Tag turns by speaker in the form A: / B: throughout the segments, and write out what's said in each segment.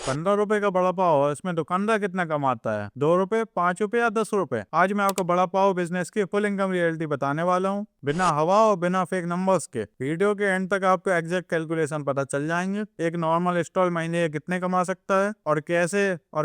A: ₹15 का बड़ा पाव है, इसमें दुकानदार कितना कमाता है? ₹2, ₹5 या ₹10? आज मैं आपको बड़ा पाव बिजनेस की फुल इनकम रियलिटी बताने वाला हूँ, बिना हवा और बिना फेक नंबर्स के। वीडियो के एंड तक आपको एग्जैक्ट कैलकुलेशन पता चल जाएंगे। एक नॉर्मल स्टॉल महीने कितने कमा सकता है और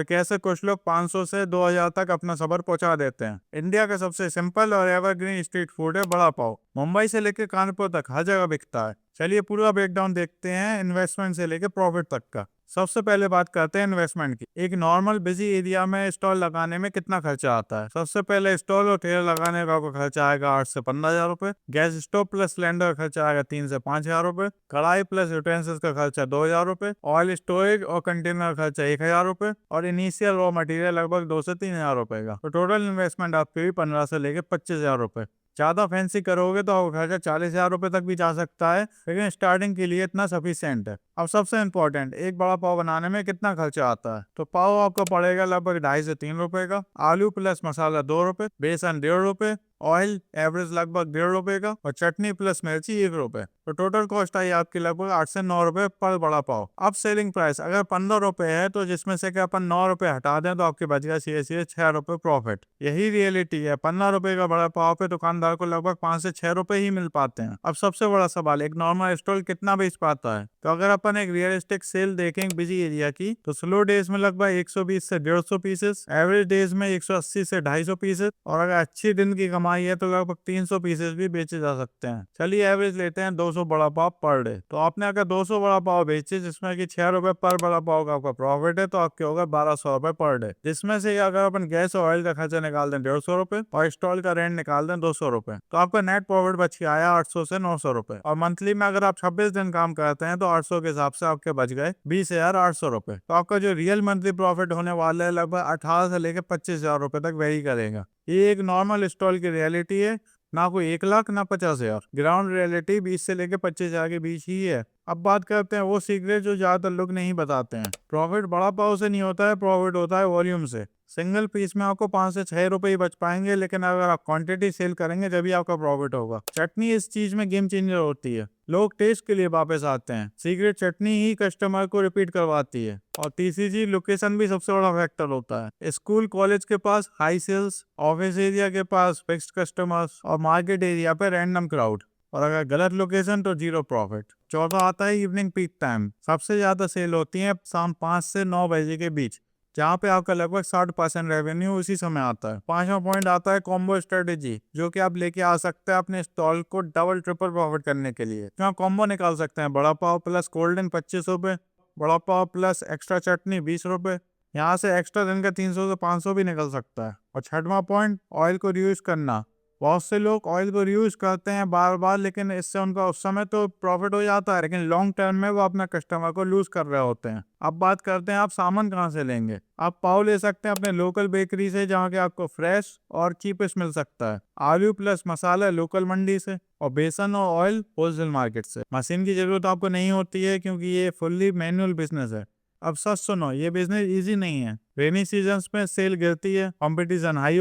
A: कैसे कुछ लोग 500 से 2000 तक अपना सफर पहुंचा देते हैं। इंडिया का सबसे सिंपल और एवरग्रीन स्ट्रीट फूड है बड़ा पाव। मुंबई से लेकर कानपुर तक हर जगह बिकता है। चलिए पूरा ब्रेकडाउन देखते हैं, इन्वेस्टमेंट से लेकर प्रॉफिट तक का। सबसे पहले बात करते हैं इन्वेस्टमेंट की। एक नॉर्मल बिजी एरिया में स्टॉल लगाने में कितना खर्चा आता है? सबसे पहले स्टॉल और ठेला लगाने का आपको खर्चा आएगा 8 से 15 हजार रुपए। गैस स्टोव प्लस सिलेंडर का खर्चा आएगा 3 से 5 हजार रुपए। कढ़ाई प्लस यूटेंसिल्स का खर्चा 2000 रुपए। ऑयल स्टोरेज और कंटेनर का खर्चा 1000 रुपए और इनिशियल रॉ मटेरियल लगभग 2 से 3 हजार रुपए का। तो टोटल इन्वेस्टमेंट आपकी 15 से लेकर 25 हजार रुपए। ज्यादा फैंसी करोगे तो आपका खर्चा 40 हजार रुपए तक भी जा सकता है, लेकिन स्टार्टिंग के लिए इतना सफिशियंट है। अब सबसे इम्पोर्टेंट, एक बड़ा पाव बनाने में कितना खर्चा आता है? तो पाव आपको पड़ेगा लगभग 2.5 से 3 रुपए का। आलू प्लस मसाला 2 रुपए, बेसन 1.5 रुपए, ऑयल एवरेज लगभग 1.5 रुपए का और चटनी प्लस मिर्ची 1 रुपए। तो टोटल कॉस्ट आई आपकी लगभग 8 से 9 रुपए पर बड़ा पाव। अब सेलिंग प्राइस अगर 15 रुपए है तो जिसमें से कि अपन 9 रुपए हटा दें तो आपके बच गया सीधे 6 रुपए प्रॉफिट। यही रियलिटी है। 15 रुपए का बड़ा पाव पे दुकानदार को लगभग 5 से 6 रुपए ही मिल पाते हैं। अब सबसे बड़ा सवाल, एक नॉर्मल स्टॉल कितना बेच पाता है? तो अगर अपन एक रियलिस्टिक सेल देखें बिजी एरिया की, तो स्लो डेज में लगभग 120 से 150 पीसेस, एवरेज डेज में 180 से 250 पीसेस और अगर अच्छी दिन की कमाई है तो लगभग 300 पीसेस भी बेचे जा सकते हैं। चलिए एवरेज लेते हैं 200 बड़ा पाव पर डे। तो आपने अगर 200 बड़ा पाव बेचे जिसमें कि 6 रुपए पर बड़ा पाव का आपका प्रॉफिट है, तो आपके होगा 1200 रुपए पर डे। जिसमें से अगर अपन गैस और ऑयल का खर्चा निकाल दें 150 रुपए और स्टॉल का रेंट निकाल दें 200 रुपए, तो आपका नेट प्रॉफिट बच के आया 800 से 900 रुपए। और मंथली में अगर आप 26 दिन काम करते हैं तो 800 के हिसाब से आपके बच गए 20,800 रुपए। तो आपका जो रियल मंथली प्रॉफिट होने वाला है लगभग 18 से लेकर 25 हजार रुपए तक वेरी करेगा। ये एक नॉर्मल स्टॉल की रियलिटी है, ना कोई 1 लाख ना 50 हजार। ग्राउंड रियलिटी 20 से लेकर 25 हजार के बीच ही है। अब बात करते हैं वो सीक्रेट जो ज्यादातर लोग नहीं बताते हैं। प्रॉफिट बड़ा पाव से नहीं होता है, प्रॉफिट होता है वॉल्यूम से। सिंगल पीस में आपको 5 से 6 रुपए ही बच पाएंगे, लेकिन अगर आप क्वांटिटी सेल करेंगे जब आपका प्रॉफिट होगा। चटनी इस चीज में गेम चेंजर होती है। लोग टेस्ट के लिए वापस आते हैं, सीक्रेट चटनी ही कस्टमर को रिपीट करवाती है। और तीसरी चीज, लोकेशन भी सबसे बड़ा फैक्टर होता है। स्कूल कॉलेज के पास हाई सेल्स, ऑफिस एरिया के पास फिक्स्ड कस्टमर्स और मार्केट एरिया पे रैंडम क्राउड। और अगर गलत लोकेशन तो जीरो प्रॉफिट। चौथा आता है इवनिंग पीक टाइम। सबसे ज्यादा सेल होती है शाम 5 से 9 बजे के बीच, जहाँ पे आपका लगभग 60% रेवेन्यू उसी समय आता है। पांचवा पॉइंट आता है कॉम्बो स्ट्रेटेजी, जो कि आप लेके आ सकते हैं अपने स्टॉल को डबल ट्रिपल प्रॉफिट करने के लिए। यहाँ कॉम्बो निकाल सकते हैं, बड़ा पाव प्लस कोल्ड ड्रिंक 25 रुपए, बड़ा पाव प्लस एक्स्ट्रा चटनी 20 रुपए। यहाँ से एक्स्ट्रा दिन का 300 से 500 भी निकल सकता है। और छठवां पॉइंट, ऑयल को रियूज करना। बहुत से लोग ऑयल को रीयूज करते हैं बार बार, लेकिन इससे उनका उस समय तो प्रॉफिट हो जाता है, लेकिन लॉन्ग टर्म में वो अपने कस्टमर को लूज कर रहे होते हैं। अब बात करते हैं आप सामान कहाँ से लेंगे। आप पाव ले सकते हैं अपने लोकल बेकरी से, जहाँ के आपको फ्रेश और चीपेस्ट मिल सकता है। आलू प्लस मसाला लोकल मंडी से और बेसन और ऑयल होलसेल मार्केट से। मशीन की जरूरत आपको नहीं होती है क्योंकि ये फुल्ली मैनुअल बिजनेस है। अब सच सुनो, ये बिजनेस इजी नहीं है। रेनी सीजन में सेल गिरती है, कंपटीशन हाई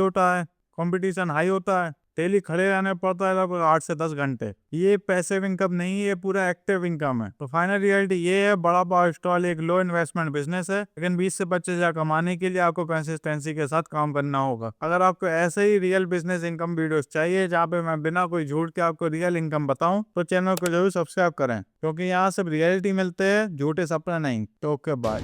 A: होता है, डेली खड़े रहने पड़ता है लगभग 8 से 10 घंटे। ये पैसिव इनकम नहीं, ये पूरा एक्टिव इनकम है। तो फाइनल रियलिटी ये है, बड़ा पाव स्टॉल एक लो इन्वेस्टमेंट बिजनेस है, लेकिन 20 से 25 हजार कमाने के लिए आपको कंसिस्टेंसी के साथ काम करना होगा। अगर आपको ऐसे ही रियल बिजनेस इनकम वीडियोस चाहिए जहाँ पे मैं बिना कोई झूठ के आपको रियल इनकम बताऊं, तो चैनल को जरूर सब्सक्राइब करें, क्योंकि यहाँ सिर्फ रियलिटी मिलते हैं, झूठे सपने नहीं। तो ओके बाय।